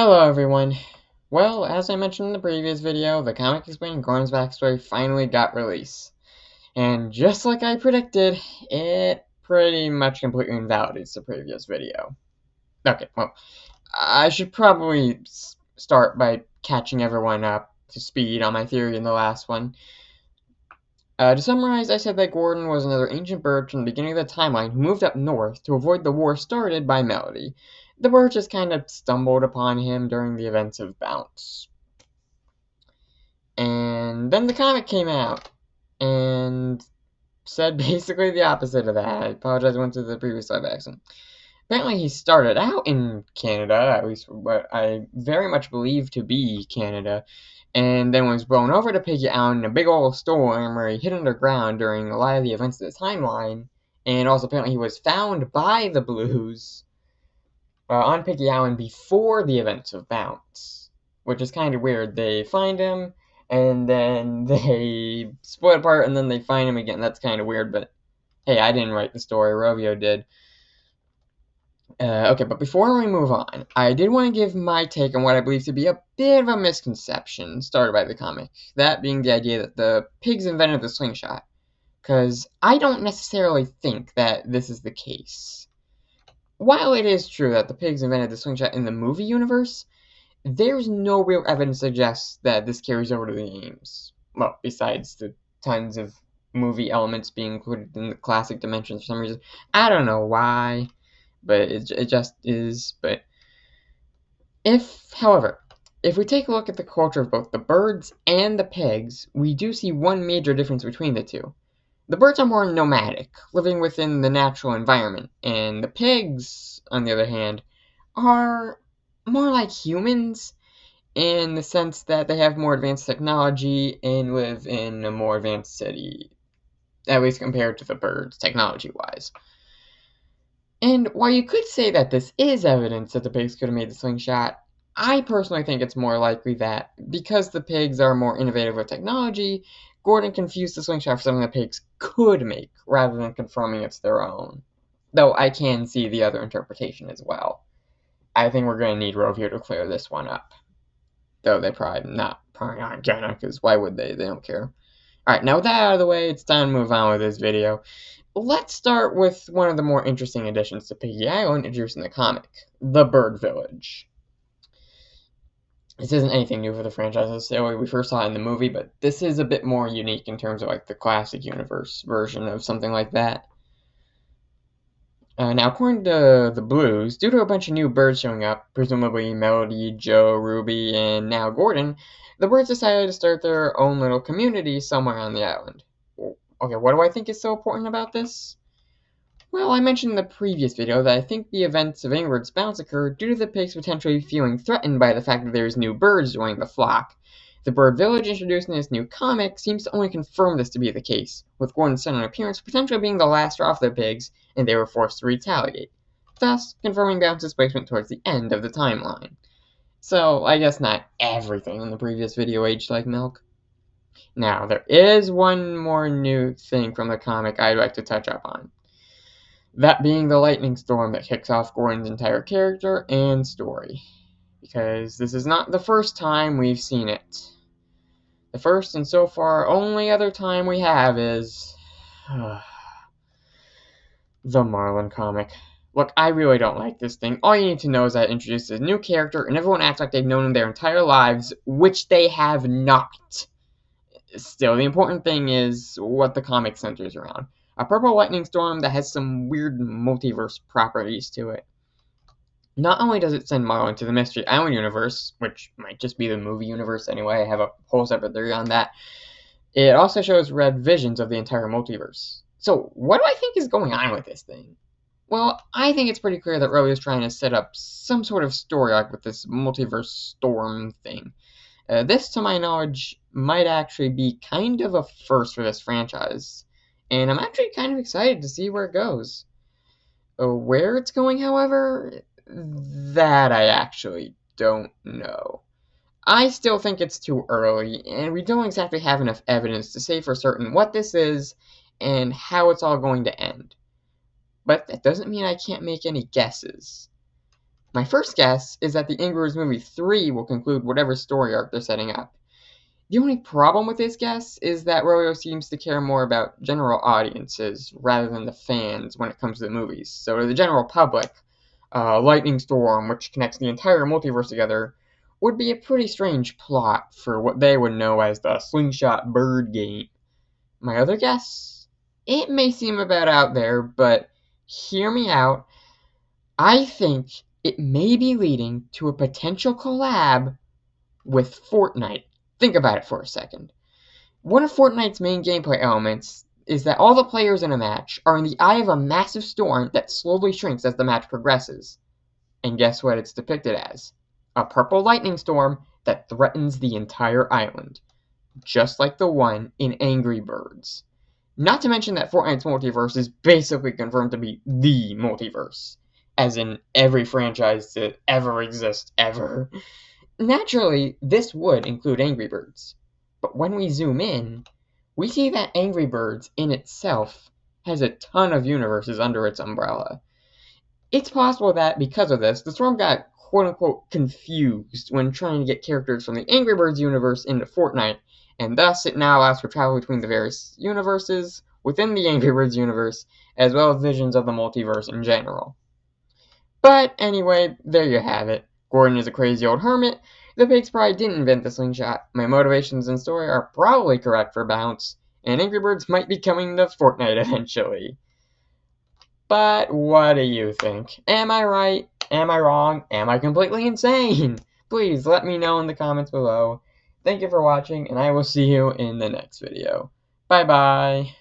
Hello everyone. Well, as I mentioned in the previous video, the comic explaining Gordon's backstory finally got released. And just like I predicted, it pretty much completely invalidates the previous video. Okay, well, I should probably start by catching everyone up to speed on my theory in the last one. To summarize, I said that Gordon was another ancient bird from the beginning of the timeline who moved up north to avoid the war started by Melody. The bird just kind of stumbled upon him during the events of Bounce. And then the comic came out and said basically the opposite of that. I apologize, I went to the previous live action. Apparently, he started out in Canada, at least what I very much believe to be Canada, and then was blown over to Piggy Island in a big old storm where he hid underground during a lot of the events of the timeline. And also, apparently, he was found by the Blues on Piggy Island before the events of Bounce, which is kind of weird. They find him, and then they split apart, and then they find him again. That's kind of weird, but hey, I didn't write the story. Rovio did. Okay, but before we move on, I did want to give my take on what I believe to be a bit of a misconception started by the comic. That being the idea that the pigs invented the slingshot. Because I don't necessarily think that this is the case. While it is true that the pigs invented the slingshot in the movie universe, there's no real evidence to suggest that this carries over to the games. Well, besides the tons of movie elements being included in the classic dimensions for some reason. I don't know why, but it just is. But however, if we take a look at the culture of both the birds and the pigs, we do see one major difference between the two. The birds are more nomadic, living within the natural environment, and the pigs, on the other hand, are more like humans in the sense that they have more advanced technology and live in a more advanced city, at least compared to the birds, technology-wise. And while you could say that this is evidence that the pigs could have made the slingshot, I personally think it's more likely that because the pigs are more innovative with technology, Gordon confused the slingshot for something the pigs could make, rather than confirming it's their own. Though I can see the other interpretation as well. I think we're going to need Rovio to clear this one up. Though they probably not gonna, because why would they? They don't care. Alright, now with that out of the way, it's time to move on with this video. Let's start with one of the more interesting additions to Piggy Island introduced in the comic, the Bird Village. This isn't anything new for the franchise necessarily. We first saw it in the movie, but this is a bit more unique in terms of like the classic universe version of something like that. Now, according to the Blues, due to a bunch of new birds showing up, presumably Melody, Joe, Ruby, and now Gordon, the birds decided to start their own little community somewhere on the island. Okay, what do I think is so important about this? Well, I mentioned in the previous video that I think the events of Ingrid's bounce occurred due to the pigs potentially feeling threatened by the fact that there's new birds joining the flock. The Bird Village introduced in this new comic seems to only confirm this to be the case, with Gordon's sudden appearance potentially being the last straw for the pigs, and they were forced to retaliate, thus confirming Bounce's placement towards the end of the timeline. So, I guess not everything in the previous video aged like milk. Now, there is one more new thing from the comic I'd like to touch up on. That being the lightning storm that kicks off Gordon's entire character and story. Because this is not the first time we've seen it. The first and so far only other time we have is the Marlin comic. Look, I really don't like this thing. All you need to know is that it introduces a new character and everyone acts like they've known him their entire lives, which they have not. Still, the important thing is what the comic centers around. A purple lightning storm that has some weird multiverse properties to it. Not only does it send Marlin to the Mystery Island universe, which might just be the movie universe anyway, I have a whole separate theory on that, it also shows Red visions of the entire multiverse. So, what do I think is going on with this thing? Well, I think it's pretty clear that Rovio is trying to set up some sort of story arc with this multiverse storm thing. This, to my knowledge, might actually be kind of a first for this franchise, and I'm actually kind of excited to see where it goes. Where it's going, however, that I actually don't know. I still think it's too early, and we don't exactly have enough evidence to say for certain what this is and how it's all going to end. But that doesn't mean I can't make any guesses. My first guess is that the Angry Birds Movie 3 will conclude whatever story arc they're setting up. The only problem with this guess is that Royo seems to care more about general audiences rather than the fans when it comes to the movies. So to the general public, Lightning Storm, which connects the entire multiverse together, would be a pretty strange plot for what they would know as the Slingshot Bird game. My other guess? It may seem a bit out there, but hear me out. I think it may be leading to a potential collab with Fortnite. Think about it for a second. One of Fortnite's main gameplay elements is that all the players in a match are in the eye of a massive storm that slowly shrinks as the match progresses. And guess what it's depicted as? A purple lightning storm that threatens the entire island, just like the one in Angry Birds. Not to mention that Fortnite's multiverse is basically confirmed to be the multiverse, as in every franchise to ever exist ever. Naturally, this would include Angry Birds, but when we zoom in, we see that Angry Birds in itself has a ton of universes under its umbrella. It's possible that because of this, the Storm got quote-unquote confused when trying to get characters from the Angry Birds universe into Fortnite, and thus it now allows for travel between the various universes within the Angry Birds universe, as well as visions of the multiverse in general. But anyway, there you have it. Gordon is a crazy old hermit. The Pigs probably didn't invent the slingshot. My motivations and story are probably correct for Bounce, and Angry Birds might be coming to Fortnite eventually. But what do you think? Am I right? Am I wrong? Am I completely insane? Please let me know in the comments below. Thank you for watching, and I will see you in the next video. Bye bye.